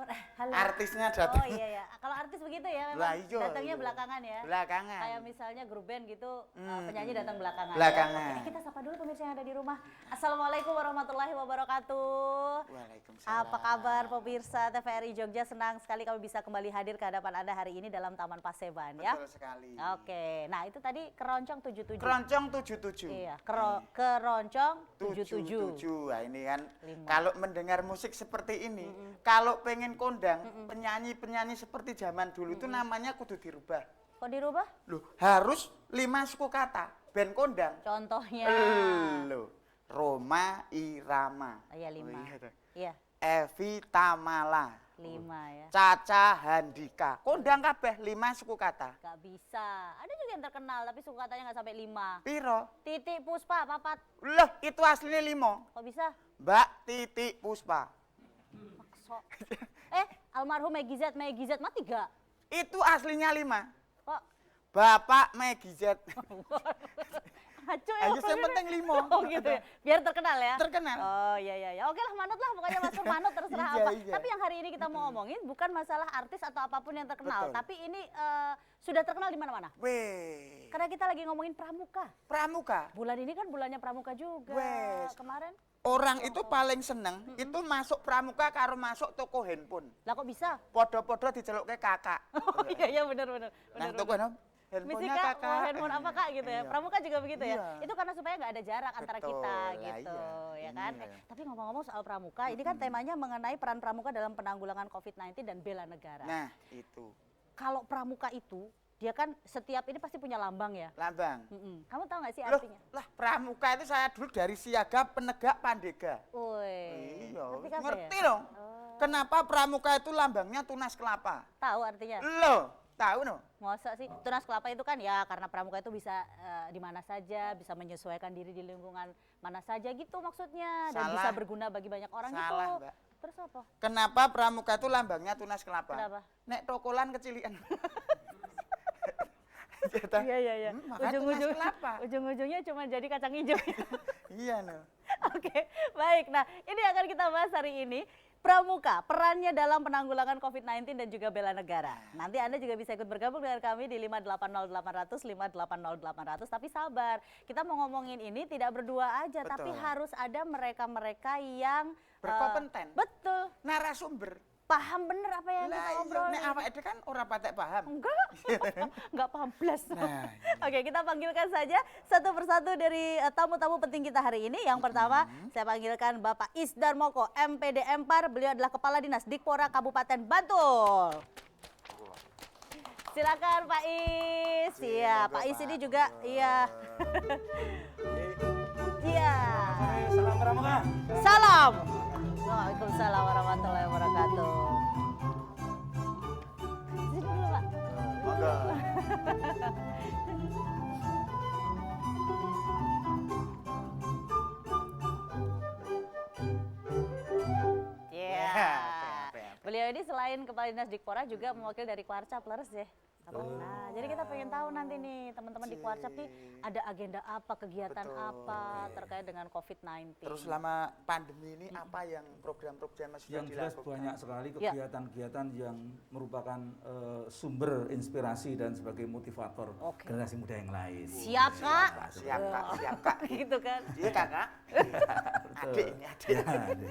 Halo. Artisnya Oh datang. iya ya. Kalau artis begitu ya Lah, memang iya, datangnya iya. belakangan ya. Belakangan. Kayak misalnya grup band gitu, penyanyi datang belakangan. Belakangan. Ya. Kita sapa dulu pemirsa yang ada di rumah. Assalamualaikum warahmatullahi wabarakatuh. Waalaikumsalam. Apa kabar pemirsa TVRI Jogja? Senang sekali kami bisa kembali hadir ke hadapan Anda hari ini dalam Taman Paseban ya. Betul sekali. Oke. Nah, itu tadi keroncong 77. Keroncong 77. Iya, keroncong 77. 77. Nah, ini kan Lima. kalau mendengar musik seperti ini, kalau pengen kondang penyanyi-penyanyi seperti zaman dulu itu namanya kudu dirubah. Kok dirubah? Loh, harus 5 suku kata band kondang. Contohnya. Loh, Roma Irama. Iya, 5. Oh, iya, tuh. Iya, Evi Tamala. 5 ya. Caca Handika. Kondang kabeh 5 suku kata. Gak bisa. Ada juga yang terkenal tapi suku katanya nggak sampai 5. Piro? Titik Puspa, papat. Loh, itu aslinya 5. Kok bisa? Mbak Titik Puspa. Makso. Almarhum Meggy Z mah 3. Itu aslinya 5. Kok? Bapak Meggy Z. Hacu ya. Ayo yang penting 5. Oh gitu ya. Biar terkenal ya. Terkenal. Oh iya iya. Oke lah manut lah pokoknya Mas Pur manut terserah Iya, apa. iya. Tapi yang hari ini kita mau ngomongin bukan masalah artis atau apapun yang terkenal, Betul. tapi ini sudah terkenal di mana-mana. Weh. Karena kita lagi ngomongin pramuka. Pramuka. Bulan ini kan bulannya pramuka juga. Wes. Kemarin. Orang itu paling seneng itu masuk pramuka karo masuk toko handphone. Lah kok bisa? Podo-podo diceluk ke kakak. Oh iya iya benar benar. Nah, toko handphonenya Misi kak, kakak. mau handphone apa kak gitu ya. Iya. Pramuka juga begitu ya. Iya. Itu karena supaya nggak ada jarak antara Betul, kita lah gitu, iya. ya kan. Iya. Tapi ngomong-ngomong soal pramuka, ini kan temanya mengenai peran pramuka dalam penanggulangan COVID-19 dan bela negara. Nah, itu. Kalau pramuka itu, dia kan setiap ini pasti punya lambang ya. Lambang. Kamu tahu nggak sih Loh, artinya? lah pramuka itu saya dulu dari siaga penegak pandega. Woi. Iya, Ngerti kan ngerti ya? dong. Kenapa pramuka itu lambangnya tunas kelapa? Tahu artinya? Loh, tahu no? Masa sih? Tunas kelapa itu kan ya karena pramuka itu bisa di mana saja, bisa menyesuaikan diri di lingkungan mana saja gitu maksudnya. Dan Salah. bisa berguna bagi banyak orang Salah, gitu. Mbak. Terus apa? Kenapa pramuka itu lambangnya tunas kelapa? Kenapa? Nek tokolan kecilian. Iya. Maka tunas kelapa. Ujung-ujungnya cuma jadi kacang hijau. Iya no. Oke, baik. Nah, ini akan kita bahas hari ini. Pramuka, perannya dalam penanggulangan COVID-19 dan juga bela negara. Nanti Anda juga bisa ikut bergabung dengan kami di 580 800, 580 800. Tapi sabar, kita mau ngomongin ini tidak berdua aja, Betul. tapi harus ada mereka-mereka yang Berkompeten. betul, Narasumber. paham bener apa yang kita Lah iya, ngobrolin. nek awake dhewe kan ora patek paham. Enggak, enggak paham plus. Nah, Oke, kita panggilkan saja satu persatu dari tamu-tamu penting kita hari ini. Yang pertama, saya panggilkan Bapak Isdarmoko, MPD Empar. Beliau adalah Kepala Dinas Dikpora Kabupaten Bantul. Silakan Pak Is. Iya, Pak Is ini juga, iya. Iya. Salam pramuka. Salam. Waalaikumsalam warahmatullahi wabarakatuh. Sini dulu Pak. Monggo. Iya. Apa. Beliau ini selain Kepala Dinas Dikpora juga mewakili dari Kwarcap Leres ya. Nah, jadi kita pengen tahu nanti nih teman-teman di Kwarcap nih ada agenda apa, kegiatan Betul. apa terkait dengan COVID-19. Terus selama pandemi ini apa yang program-program yang sudah Yang jelas dilakukan? banyak sekali Ya. kegiatan-kegiatan yang merupakan sumber inspirasi dan sebagai motivator Oke. generasi muda yang lain. Siap Kak. Siap kak, siap kak. Gitu kan. Iya kakak. Adik ini adik. Ya, nih.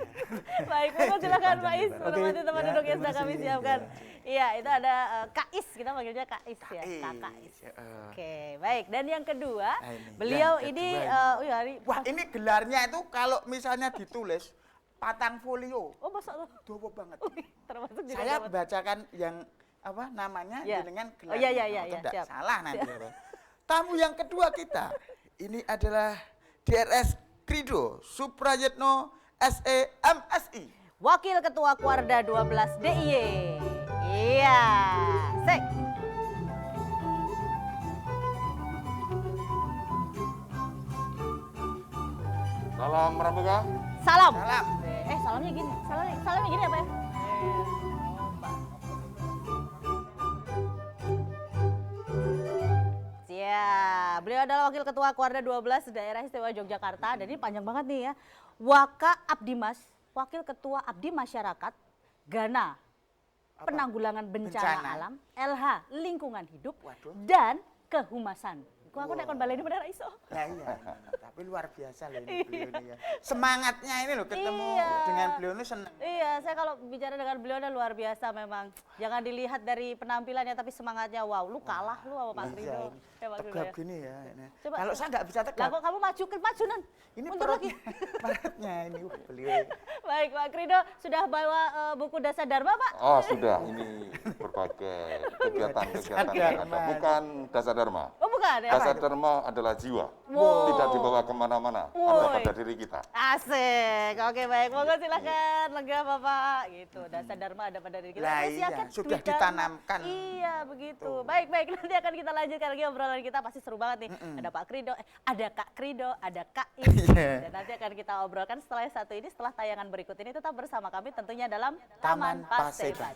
Baik, monggo silakan Pak Is, Oke. menemani teman Ya, duduk yang terima sudah kami kasih. siapkan. Ya. Iya, itu ada Kak Is, kita panggilnya Kak Is ya, Is, Kakak Is. ya, Oke, baik. Dan yang kedua, Nah, ini. beliau Yang ini, kedua wah, Wah ini gelarnya itu kalau misalnya ditulis patang folio, oh masa tuh, dowo banget. termasuk juga Saya dapat- bacakan yang apa namanya Ya. dengan Oh, gelarnya. iya, Tidak siap. salah nanti. apa. Tamu yang kedua kita ini adalah DRS Krido Suprayitno SE MSI. Wakil Ketua Kuarda 12 DIY. Iya, sek. Salam pramuka. Salam. Salam. Salamnya gini. Salamnya gini apa ya? Siap. Beliau adalah Wakil Ketua Kuarda 12 Daerah Istimewa Yogyakarta. Dan ini panjang banget nih ya. Waka Abdimas, Wakil Ketua Abdi Masyarakat Ghana penanggulangan bencana alam, LH lingkungan hidup, Waduh. dan kehumasan. Aku nek kon baleni bener iso. Nah, iya, tapi luar biasa loh ini beliau ini ya. Semangatnya ini loh ketemu Iya. dengan beliau ini seneng. Iya, saya kalau bicara dengan beliau udah luar biasa memang. Jangan dilihat dari penampilannya tapi semangatnya wow, lu kalah lu sama Pak Krido. Iya, Ya, Pak Krido tegap ya. gini ya. Nah, Coba. kalau saya nggak bisa Lah tegap. kok kamu maju nan. Ini Mundur lagi. perutnya ini beliau. Baik, Pak Krido sudah bawa buku Dasa Dharma, Pak? Oh sudah, ini berbagai kegiatan-kegiatan yang ada. Bukan Dasa Dharma. Oh, bukan ya? Dasa Dharma adalah jiwa, Wow. tidak dibawa kemana-mana, ada Woi. pada diri kita. Asik. Oke, baik. Monggo silakan lega Bapak gitu. Dasa Dharma ada pada diri kita. Lah Masih iya, akan sudah Dwi Dharma. ditanamkan. Iya, begitu. Baik, nanti akan kita lanjutkan lagi obrolan kita pasti seru banget nih. Ada Pak Krido, ada Kak Krido, ada Kak Is. Iya. Dan nanti akan kita obrolkan setelah yang satu ini, setelah tayangan berikut ini tetap bersama kami tentunya dalam Taman Paseban. Paseban.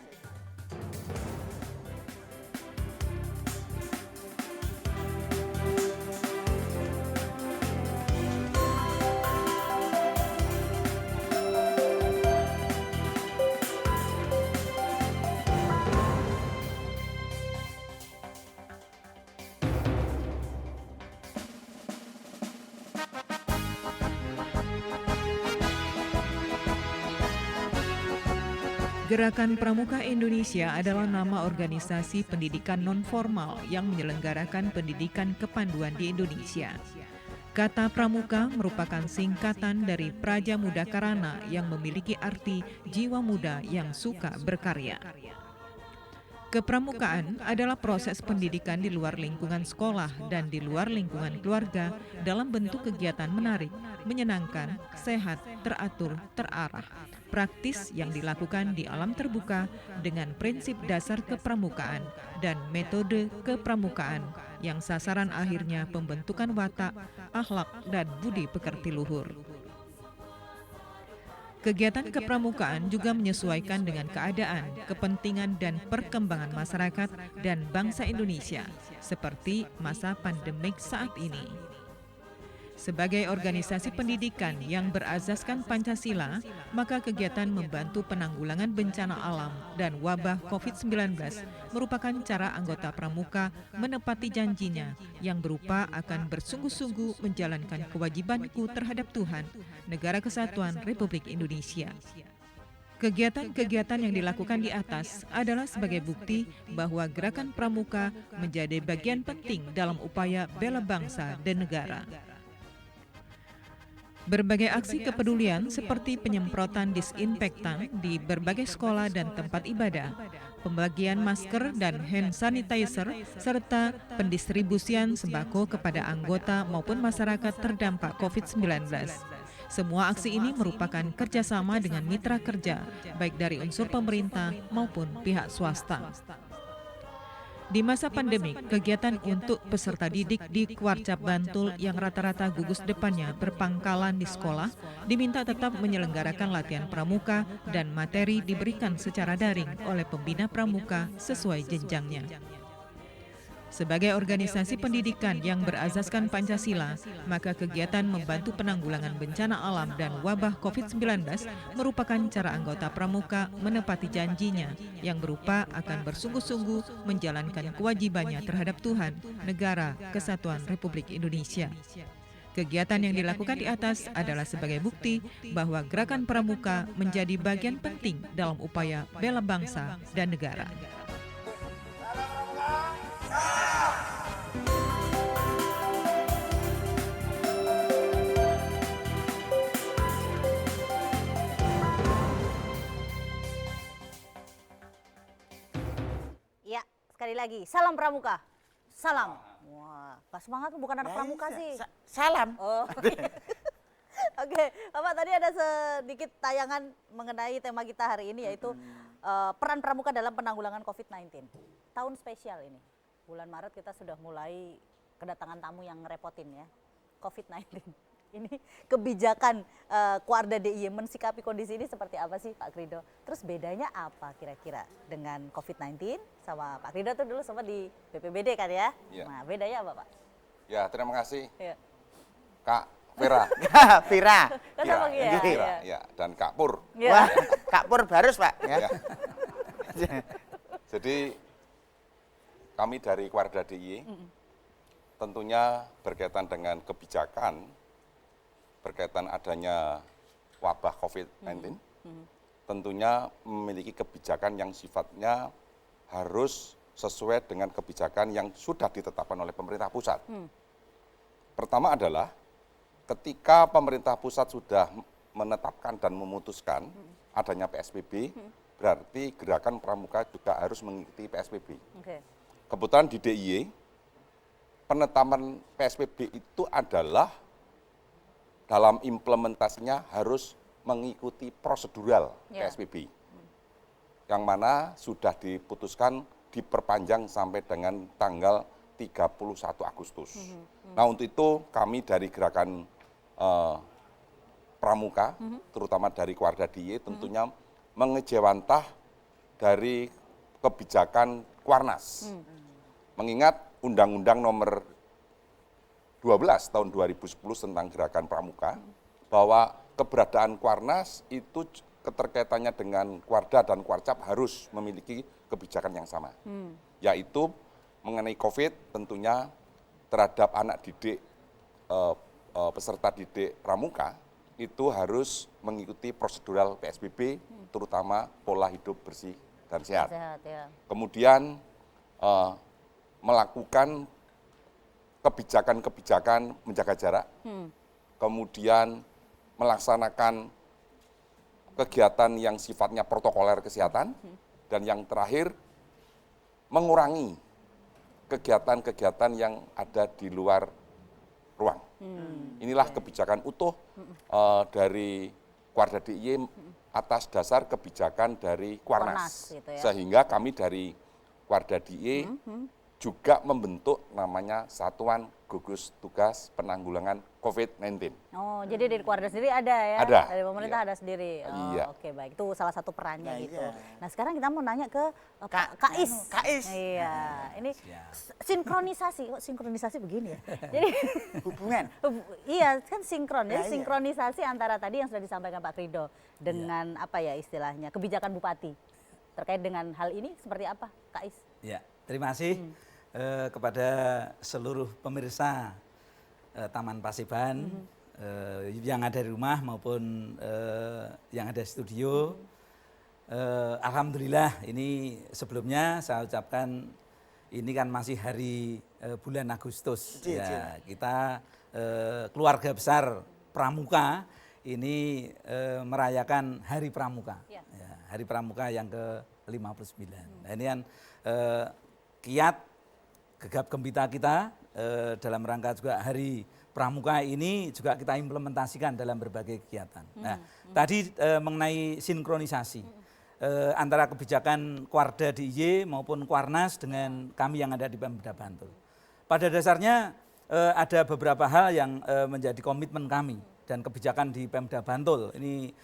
Gerakan Pramuka Indonesia adalah nama organisasi pendidikan non-formal yang menyelenggarakan pendidikan kepanduan di Indonesia. Kata Pramuka merupakan singkatan dari Praja Muda Karana yang memiliki arti jiwa muda yang suka berkarya. Kepramukaan adalah proses pendidikan di luar lingkungan sekolah dan di luar lingkungan keluarga dalam bentuk kegiatan menarik, menyenangkan, sehat, teratur, terarah, praktis yang dilakukan di alam terbuka dengan prinsip dasar kepramukaan dan metode kepramukaan yang sasaran akhirnya pembentukan watak, akhlak, dan budi pekerti luhur. Kegiatan kepramukaan juga menyesuaikan dengan keadaan, kepentingan, dan perkembangan masyarakat dan bangsa Indonesia, seperti masa pandemik saat ini. Sebagai organisasi pendidikan yang berazaskan Pancasila, maka kegiatan membantu penanggulangan bencana alam dan wabah COVID-19 merupakan cara anggota Pramuka menepati janjinya yang berupa akan bersungguh-sungguh menjalankan kewajibanku terhadap Tuhan, Negara Kesatuan Republik Indonesia. Kegiatan-kegiatan yang dilakukan di atas adalah sebagai bukti bahwa gerakan Pramuka menjadi bagian penting dalam upaya bela bangsa dan negara. Berbagai aksi kepedulian seperti penyemprotan disinfektan di berbagai sekolah dan tempat ibadah, pembagian masker dan hand sanitizer, serta pendistribusian sembako kepada anggota maupun masyarakat terdampak COVID-19. Semua aksi ini merupakan kerjasama dengan mitra kerja, baik dari unsur pemerintah maupun pihak swasta. Di masa pandemik, kegiatan untuk peserta didik di Kuarcap Bantul yang rata-rata gugus depannya berpangkalan di sekolah diminta tetap menyelenggarakan latihan pramuka dan materi diberikan secara daring oleh pembina pramuka sesuai jenjangnya. Sebagai organisasi pendidikan yang berazaskan Pancasila, maka kegiatan membantu penanggulangan bencana alam dan wabah COVID-19 merupakan cara anggota pramuka menepati janjinya yang berupa akan bersungguh-sungguh menjalankan kewajibannya terhadap Tuhan, Negara Kesatuan Republik Indonesia. Kegiatan yang dilakukan di atas adalah sebagai bukti bahwa gerakan pramuka menjadi bagian penting dalam upaya bela bangsa dan negara. Ya, sekali lagi, salam Pramuka. Salam. Wah, pas semangat bukan anak Pramuka sih. Salam. Oh. Oke, Bapak tadi ada sedikit tayangan mengenai tema kita hari ini yaitu peran Pramuka dalam penanggulangan COVID-19. Tahun spesial ini. Bulan Maret kita sudah mulai kedatangan tamu yang ngerepotin ya. COVID-19. Ini kebijakan Kuarda DIY mensikapi kondisi ini seperti apa sih Pak Krido? Terus bedanya apa kira-kira dengan COVID-19 sama Pak Krido tuh dulu sempat di BPBD kan ya? Iya. Nah bedanya apa Pak? Ya, terima kasih Ya. Kak Vera. Vira. Kan sama ya? Vera, Ya. ya, dan Kak Pur. Ya. Wah, Kak Pur Barus, Pak. Ya. Ya. Jadi kami dari Kuarda DIY tentunya berkaitan dengan kebijakan, berkaitan adanya wabah COVID-19, tentunya memiliki kebijakan yang sifatnya harus sesuai dengan kebijakan yang sudah ditetapkan oleh pemerintah pusat. Pertama adalah ketika pemerintah pusat sudah menetapkan dan memutuskan adanya PSBB, berarti gerakan pramuka juga harus mengikuti PSBB. Oke. Kebetulan di DIY, penetapan PSBB itu adalah dalam implementasinya harus mengikuti prosedural PSBB. Yang mana sudah diputuskan diperpanjang sampai dengan tanggal 31 Agustus. Nah, untuk itu kami dari gerakan pramuka, terutama dari Kuarda DIY, tentunya mengejawantah dari kebijakan Kuarnas. Mengingat Undang-Undang Nomor 12 tahun 2010 tentang gerakan pramuka, bahwa keberadaan Kuarnas itu keterkaitannya dengan Kuarda dan Kuarcap harus memiliki kebijakan yang sama, yaitu mengenai COVID tentunya terhadap anak didik, peserta didik pramuka itu harus mengikuti prosedural PSBB, terutama pola hidup bersih dan sehat. Ya. Kemudian melakukan kebijakan-kebijakan menjaga jarak, kemudian melaksanakan kegiatan yang sifatnya protokoler kesehatan, dan yang terakhir mengurangi kegiatan-kegiatan yang ada di luar ruang. Inilah kebijakan utuh dari Kuarda DIY atas dasar kebijakan dari Kuarnas. Gitu ya. Sehingga kami dari Kuarda DIY juga membentuk namanya Satuan Gugus Tugas Penanggulangan COVID-19. Oh, jadi dari Kuarda sendiri ada ya? Ada. Dari pemerintah Iya. ada sendiri. Oh, Iya. Oke, baik. Itu salah satu perannya Nah, gitu. iya. Nah, sekarang kita mau nanya ke Kak Is. Kak Is. Iya. Ini sinkronisasi. Kok sinkronisasi begini ya? Jadi Hubungan. iya, kan sinkron. Jadi Nah, iya. sinkronisasi antara tadi yang sudah disampaikan Pak Krido dengan apa ya istilahnya? Kebijakan Bupati. Terkait dengan hal ini seperti apa, Kak Is? Ya, terima kasih kepada seluruh pemirsa Taman Paseban yang ada di rumah maupun yang ada di studio. Alhamdulillah, ini sebelumnya saya ucapkan ini kan masih hari bulan Agustus. Ya, kita keluarga besar Pramuka ini merayakan Hari Pramuka. Ya. Ya, Hari Pramuka yang ke-59. Nah, ini kan kiat gegap gempita kita dalam rangka juga Hari Pramuka ini juga kita implementasikan dalam berbagai kegiatan. Nah, tadi mengenai sinkronisasi antara kebijakan Kuarda DIY maupun Kuarnas dengan kami yang ada di Pemda Bantul. Pada dasarnya ada beberapa hal yang menjadi komitmen kami dan kebijakan di Pemda Bantul. Ini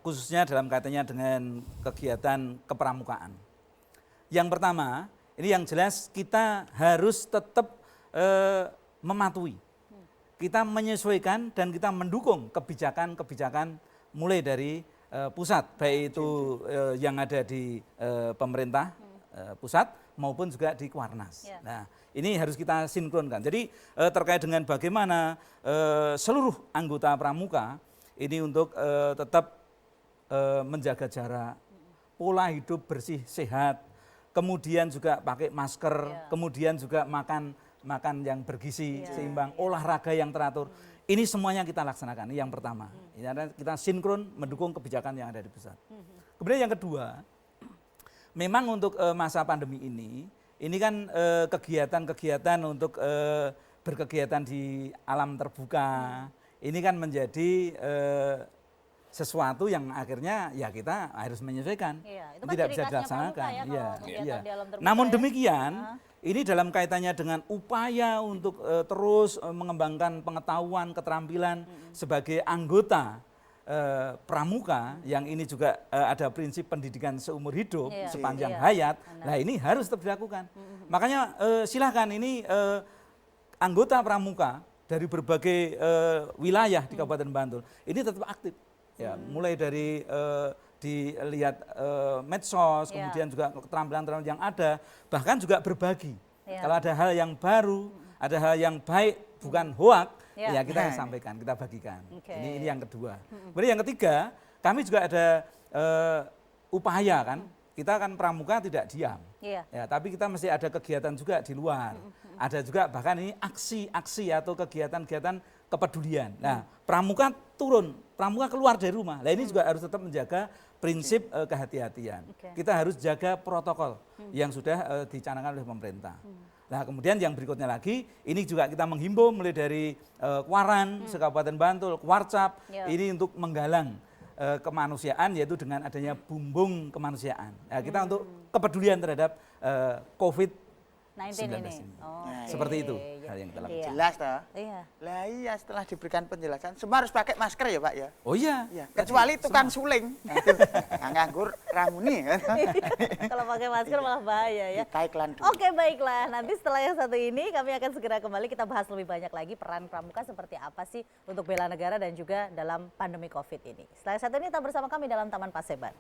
khususnya dalam kaitannya dengan kegiatan kepramukaan. Yang pertama, ini yang jelas kita harus tetap mematuhi. Kita menyesuaikan dan kita mendukung kebijakan-kebijakan mulai dari pusat, baik itu yang ada di pemerintah pusat maupun juga di Kuarnas. Ya. Nah, ini harus kita sinkronkan. Jadi terkait dengan bagaimana seluruh anggota pramuka ini untuk tetap menjaga jarak, pola hidup bersih sehat, kemudian juga pakai masker, kemudian juga makan yang bergizi, seimbang, olahraga yang teratur. Ini semuanya kita laksanakan, ini yang pertama. Ini adalah kita sinkron mendukung kebijakan yang ada di pusat. Kemudian yang kedua, memang untuk masa pandemi ini kan kegiatan-kegiatan untuk berkegiatan di alam terbuka, ini kan menjadi sesuatu yang akhirnya ya kita harus menyesuaikan. Iya, itu kan tidak ciri bisa khasnya dilaksanakan. pramuka ya, Iya, kalau kegiatan iya. di alam terbuka Namun ya. demikian, ini dalam kaitannya dengan upaya untuk terus mengembangkan pengetahuan, keterampilan sebagai anggota pramuka yang ini juga ada prinsip pendidikan seumur hidup Iya, sepanjang iya. hayat. Benar. Nah, ini harus tetap dilakukan. Makanya silakan ini anggota pramuka dari berbagai wilayah di Kabupaten Bantul ini tetap aktif. Ya, mulai dari dilihat medsos, Ya. kemudian juga keterampilan-keterampilan yang ada, bahkan juga berbagi. Ya. Kalau ada hal yang baru, ada hal yang baik, bukan hoak, Ya. ya kita Nah. sampaikan, kita bagikan. Oke. Ini yang kedua. Kemudian yang ketiga, kami juga ada upaya kan, kita kan pramuka tidak diam. Iya. Ya, tapi kita mesti ada kegiatan juga di luar. Ada juga bahkan ini aksi-aksi atau kegiatan-kegiatan kepedulian. Nah, pramuka turun, pramuka keluar dari rumah. Nah, ini juga harus tetap menjaga prinsip kehati-hatian. Oke. Kita harus jaga protokol yang sudah dicanangkan oleh pemerintah. Nah, kemudian yang berikutnya lagi, ini juga kita menghimbau mulai dari Kuaran, Sekabupaten Bantul, Kuarcap, Ya. ini untuk menggalang kemanusiaan, yaitu dengan adanya bumbung kemanusiaan. Nah, kita untuk kepedulian terhadap COVID-19 19 ini. ini. Oke. Seperti itu Iya. hal yang kita Iya. lakukan. Jelas toh. Iya. Lah iya setelah diberikan penjelasan semua harus pakai masker ya Pak ya. Oh iya. Iya, kecuali tukang suling. Nah, itu nganggur ramuni kan. Kalau pakai masker malah bahaya ya. Kita iklan dulu. Oke, baiklah. Nanti setelah yang satu ini kami akan segera kembali, kita bahas lebih banyak lagi peran pramuka seperti apa sih untuk bela negara dan juga dalam pandemi COVID ini. Setelah yang satu ini tetap bersama kami dalam Taman Paseban.